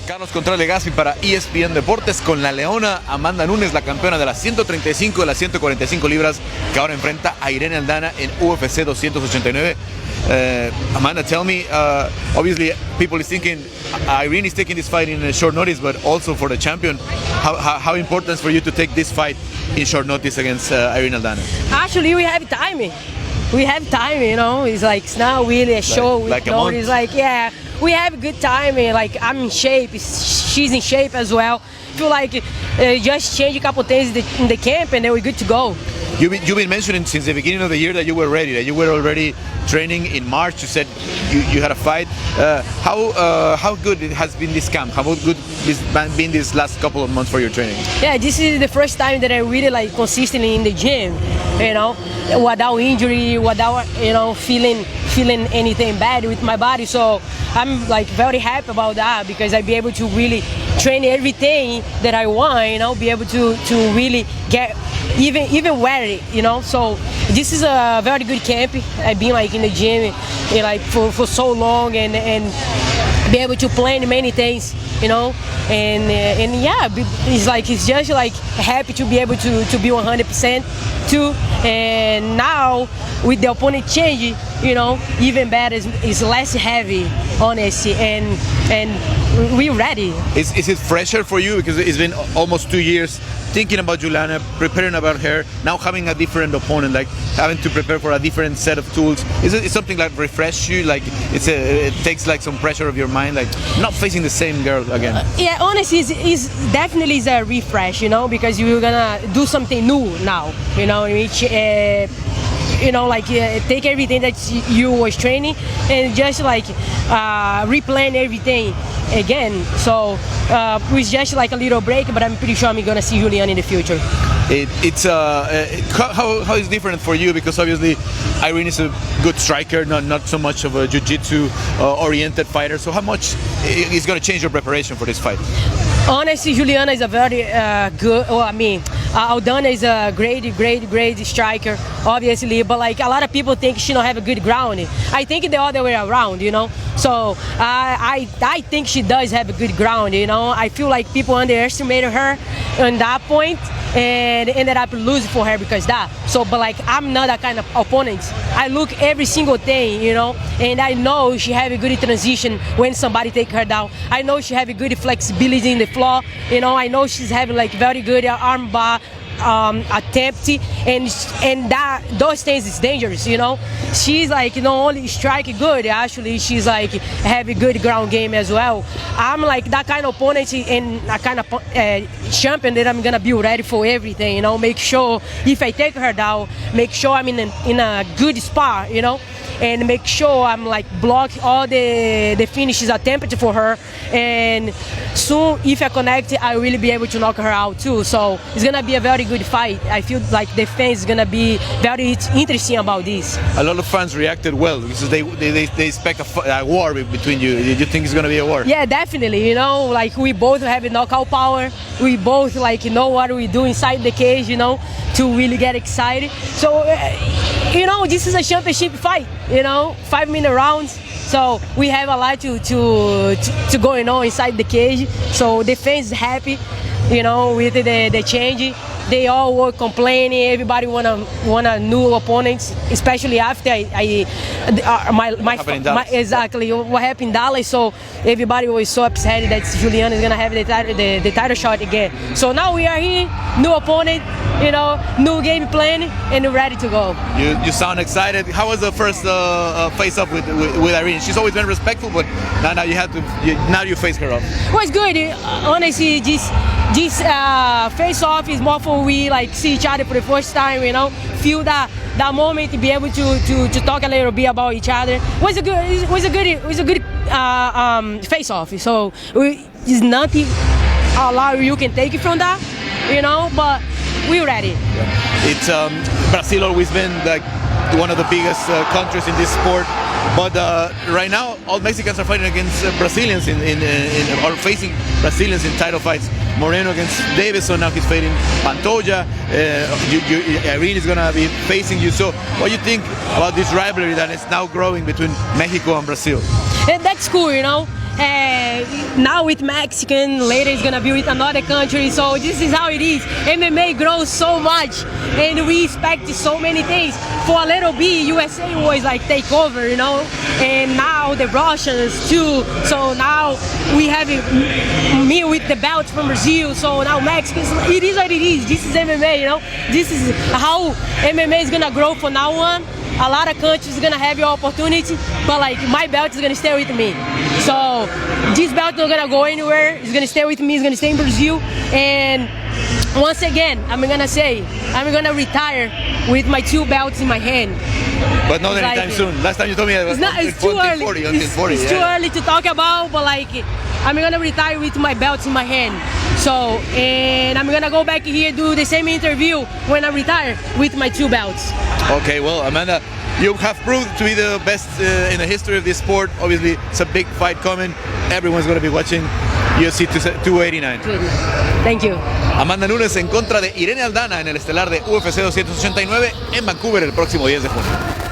Carlos Contreras Legaspi para ESPN Deportes con la leona Amanda Nunes, la campeona de las 135 de las 145 libras, que ahora enfrenta a Irene Aldana en UFC 289. Amanda, tell me, obviously people is thinking Irene is taking this fight in short notice, but also for the champion, how important is for you to take this fight in short notice against Irene Aldana? Actually, we have time. We have time, you know. It's like it's not really a show. Like a month. It's like, yeah, we have a good time. And like I'm in shape. She's in shape as well. Feel like just change a couple things in the camp, and then we're good to go. You've been mentioning since the beginning of the year that you were ready, that you were already training in March. You said you had a fight. How good has been this camp? How good has been this last couple of months for your training? Yeah, this is the first time that I really like consistently in the gym, you know, without injury, without, you know, feeling anything bad with my body. So I'm like very happy about that, because I be able to really train everything that I want, you know, be able to really get even wear it, you know. So this is a very good camp. I've been like in the gym, you know, like for so long, and be able to plan many things, you know, and yeah, it's just like happy to be able to be 100% too. And now with the opponent change, you know, even better, is less heavy, honestly, and we're ready. Is it fresher for you, because it's been almost 2 years thinking about Juliana, preparing about her, now having a different opponent, like having to prepare for a different set of tools? Is it something like refresh you, like it takes like some pressure of your mind, like not facing the same girl again? Yeah, honestly, it's definitely is a refresh, you know, because you're gonna do something new now, you know, which you know, like take everything that you was training and just like replan everything again. So it's just like a little break, but I'm pretty sure I'm gonna see Juliana in the future. How is different for you, because obviously Irene is a good striker, not so much of a jiu-jitsu oriented fighter. So how much is going to change your preparation for this fight? Honestly, Juliana is a very good, well, I mean, Aldana is a great striker, obviously, but like a lot of people think she don't have a good ground. I think the other way around, you know. So I think she does have a good ground, you know. I feel like people underestimated her on that point and ended up losing for her because that. So, but like I'm not that kind of opponent. I look every single thing, you know, and I know she have a good transition when somebody take her down. I know she have a good flexibility in the floor, you know. I know she's having like very good arm bar attempt, and that those things is dangerous, you know. She's like not only strike good, actually she's like have a good ground game as well. I'm like that kind of opponent and a kind of champion that I'm gonna be ready for everything, you know. Make sure if I take her down, make sure I'm in a good spot, you know, and make sure I'm like block all the finishes attempted for her, and soon if I connect, I will be able to knock her out too. So it's gonna be a very good fight. I feel like the fans is gonna be very interesting about this. A lot of fans reacted well because they expect a war between you. Did you think it's gonna be a war? Yeah, definitely. You know, like we both have a knockout power. We both like know what we do inside the cage, you know, to really get excited. So you know, this is a championship fight, you know, 5-minute rounds. So we have a lot to going on inside the cage. So the fans happy, you know, with the change. They all were complaining. Everybody want a new opponent, especially after exactly what happened in Dallas. So everybody was so upset that Juliana is gonna have the title shot again. So now we are here, new opponent, you know, new game plan, and ready to go. You sound excited. How was the first face-off with Irene? She's always been respectful, but now you face her off. Well, it's good. Honestly, this face-off is more for we like see each other for the first time, you know, feel that moment to be able to talk a little bit about each other. It was a good face-off. So it's nothing a lot you can take it from that, you know, but we're ready. It's Brazil always been like one of the biggest countries in this sport, but right now all Mexicans are fighting against Brazilians or facing Brazilians in title fights. Moreno against Davison, now he's fighting Pantoja. Irene is going to be facing you. So what do you think about this rivalry that is now growing between Mexico and Brazil? And that's cool, you know. now with Mexican, later it's gonna be with another country. So this is how it is. MMA grows so much, and we expect so many things. For a little bit, USA was like take over, you know, and now the Russians too. So now we have me with the belts from Brazil. So now Mexico. It is what it is. This is MMA, you know. This is how MMA is gonna grow from now on. A lot of countries are gonna have your opportunity, but like my belt is gonna stay with me. So this belt not gonna go anywhere. It's gonna stay with me. It's gonna stay in Brazil. And once again, I'm gonna retire with my 2 belts in my hand. But not anytime soon. Last time you told me it's too early. 40, it's too early to talk about, but like I'm gonna retire with my belts in my hand. So, and I'm gonna go back here, do the same interview when I retire with my 2 belts. Okay, well, Amanda, you have proved to be the best in the history of this sport. Obviously, it's a big fight coming. Everyone's going to be watching UFC 289. Thank you. Amanda Nunes en contra de Irene Aldana en el estelar de UFC 289 en Vancouver el próximo 10 de junio.